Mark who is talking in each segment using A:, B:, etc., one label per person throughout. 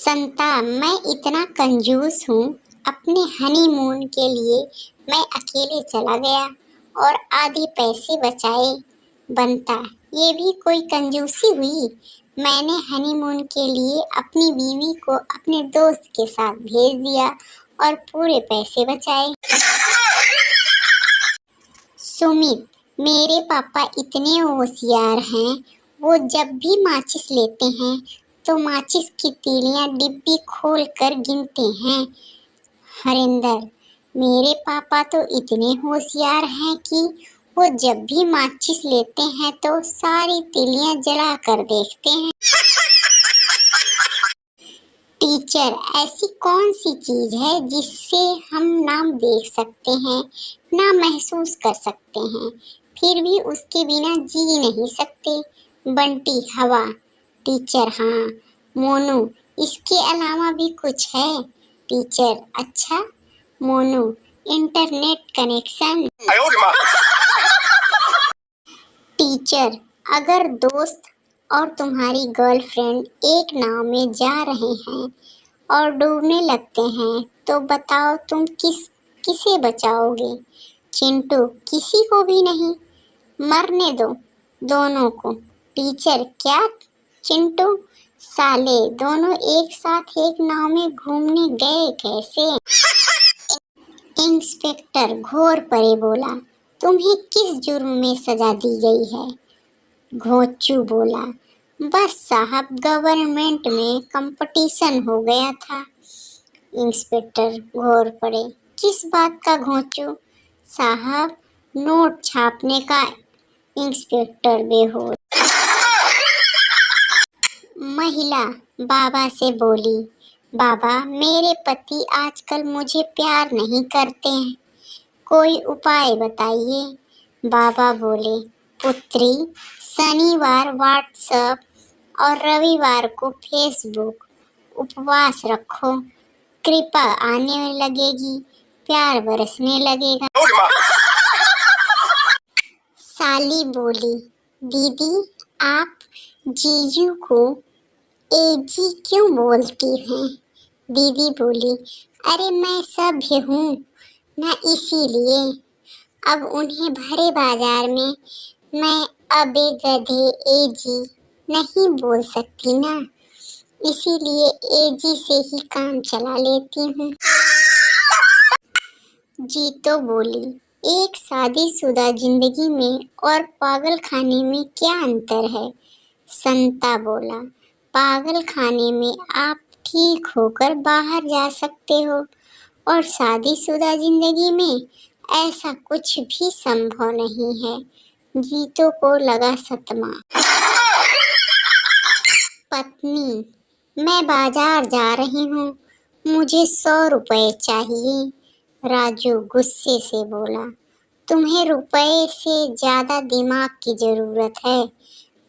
A: संता, मैं इतना कंजूस हूँ। अपने हनीमून के लिए मैं अकेले चला गया और आधे पैसे बचाए। बनता, ये भी कोई कंजूसी हुई। मैंने हनीमून के लिए अपनी बीवी को अपने दोस्त के साथ भेज दिया और पूरे पैसे बचाए। सुमित, मेरे पापा इतने होशियार हैं। वो जब भी माचिस लेते हैं तो माचिस की तीलियां डिब्बी खोल कर गिनते हैं। हरिंदर, मेरे पापा तो इतने होशियार हैं कि वो जब भी माचिस लेते हैं तो सारी तीलियां जला कर देखते हैं। टीचर, ऐसी कौन सी चीज है जिससे हम ना देख सकते हैं ना महसूस कर सकते हैं, फिर भी उसके बिना जी नहीं सकते? बंटी, हवा। टीचर, हाँ। मोनू, इसके अलावा भी कुछ है? टीचर, अच्छा। Monu, internet connection. टीचर, अगर दोस्त और तुम्हारी गर्लफ्रेंड एक नाव में जा रहे हैं और डूबने लगते हैं तो बताओ तुम किसे बचाओगे? चिंटू, किसी को भी नहीं, मरने दो दोनों को। टीचर, क्या? चिंटू, साले दोनों एक साथ एक नाव में घूमने गए कैसे? इंस्पेक्टर घोर परे बोला, तुम्हें किस जुर्म में सजा दी गई है? घोंचू बोला, बस साहब, गवर्नमेंट में कंपटीशन हो गया था। इंस्पेक्टर घोर पड़े, किस बात का? घोंचू साहब, नोट छापने का। इंस्पेक्टर बेहोश। महिला बाबा से बोली, बाबा, मेरे पति आजकल मुझे प्यार नहीं करते हैं, कोई उपाय बताइए। बाबा बोले, पुत्री, शनिवार व्हाट्सएप और रविवार को फेसबुक उपवास रखो, कृपा आने लगेगी, प्यार बरसने लगेगा। साली बोली, दीदी, आप जीजू को एजी क्यों बोलती हैं? दीदी बोली, अरे मैं सभ्य हूँ ना, इसीलिए। अब उन्हें भरे बाजार में मैं अबे गधे एजी नहीं बोल सकती ना, इसीलिए एजी से ही काम चला लेती हूँ। जीतो बोली, एक शादीशुदा जिंदगी में और पागल खाने में क्या अंतर है? संता बोला, पागल खाने में आप ठीक होकर बाहर जा सकते हो और शादीशुदा जिंदगी में ऐसा कुछ भी संभव नहीं है। जीतो को लगा सतमा। पत्नी, मैं बाजार जा रही हूँ, मुझे 100 रुपए चाहिए। राजू गुस्से से बोला, तुम्हें रुपए से ज्यादा दिमाग की जरूरत है।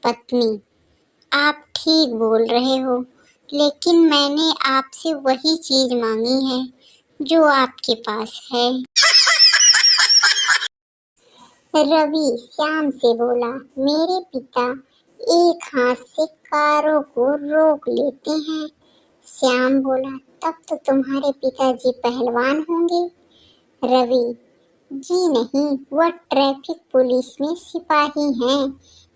A: पत्नी, आप ठीक बोल रहे हो, लेकिन मैंने आपसे वही चीज मांगी है जो आपके पास है। रवि श्याम से बोला, मेरे पिता एक हाथ से कारों को रोक लेते हैं। श्याम बोला, तब तो तुम्हारे पिताजी पहलवान होंगे। रवि, जी नहीं, वह ट्रैफिक पुलिस में सिपाही हैं।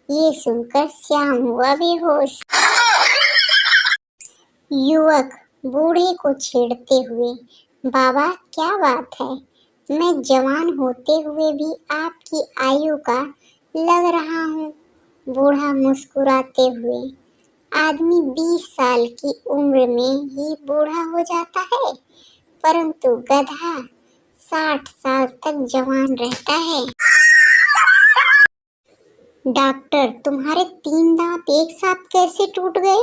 A: ये सुनकर श्याम हुआ बेहोश। युवक बूढ़े को छेड़ते हुए, बाबा, क्या बात है, मैं जवान होते हुए भी आपकी आयु का लग रहा हूँ। बूढ़ा मुस्कुराते हुए, आदमी 20 साल की उम्र में ही बूढ़ा हो जाता है, परंतु गधा 60 साल तक जवान रहता है। डॉक्टर, तुम्हारे 3 दांत एक साथ कैसे टूट गए?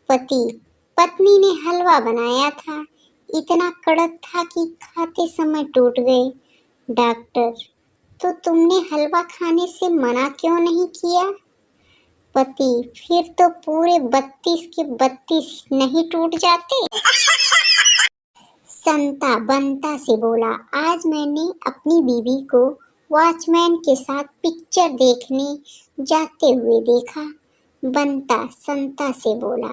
A: पति, पत्नी ने हलवा बनाया था, इतना कड़क था कि खाते समय टूट गए। डॉक्टर, तो तुमने हलवा खाने से मना क्यों नहीं किया? पति, फिर तो पूरे 32 के 32 नहीं टूट जाते। संता बंता से बोला, आज मैंने अपनी बीवी को वॉचमैन के साथ पिक्चर देखने जाते हुए देखा। बंता संता से बोला,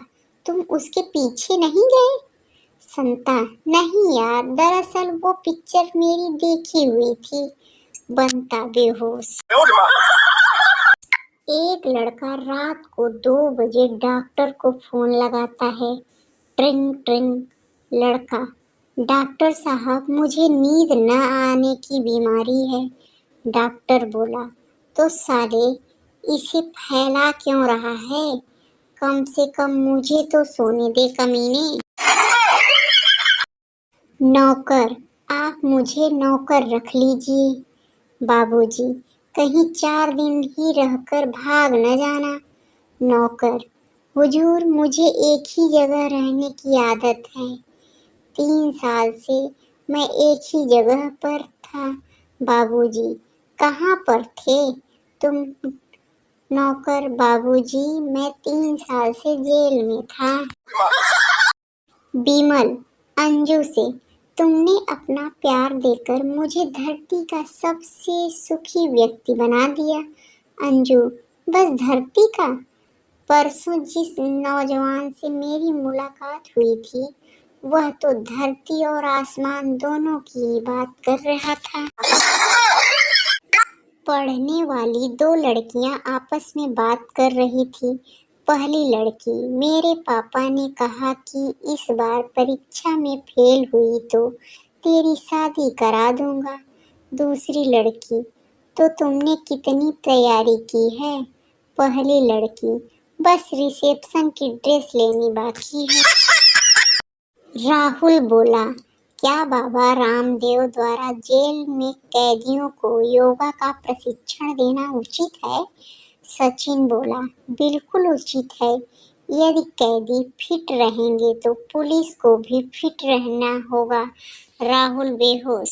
A: तुम उसके पीछे नहीं गए? संता, नहीं यार, दरअसल वो पिक्चर मेरी देखी हुई थी। बंता बेहोश। एक लड़का रात को 2 बजे डॉक्टर को फोन लगाता है। ट्रिंग ट्रिंग। लड़का, डॉक्टर साहब मुझे नींद न आने की बीमारी है। डॉक्टर बोला, तो साले इसे फैला क्यों रहा है? कम से कम मुझे तो सोने दे कमीने। नौकर, आप मुझे नौकर रख लीजिए। बाबूजी, कहीं 4 दिन ही रहकर भाग न जाना। नौकर, हुजूर मुझे एक ही जगह रहने की आदत है। 3 साल से मैं एक ही जगह पर था। बाबूजी, कहाँ पर थे तुम? नौकर, बाबूजी मैं 3 साल से जेल में था। बिमल, अंजू से, तुमने अपना प्यार देकर मुझे धरती का सबसे सुखी व्यक्ति बना दिया। अंजू, बस धरती का? परसों जिस नौजवान से मेरी मुलाकात हुई थी वह तो धरती और आसमान दोनों की ही बात कर रहा था। पढ़ने वाली 2 लड़कियां आपस में बात कर रही थी। पहली लड़की, मेरे पापा ने कहा कि इस बार परीक्षा में फेल हुई तो तेरी शादी करा दूंगा। दूसरी लड़की, तो तुमने कितनी तैयारी की है? पहली लड़की, बस रिसेप्शन की ड्रेस लेनी बाकी है। राहुल बोला, क्या बाबा रामदेव द्वारा जेल में कैदियों को योगा का प्रशिक्षण देना उचित है? सचिन बोला, बिल्कुल उचित है। यदि कैदी फिट रहेंगे तो पुलिस को भी फिट रहना होगा। राहुल बेहोश।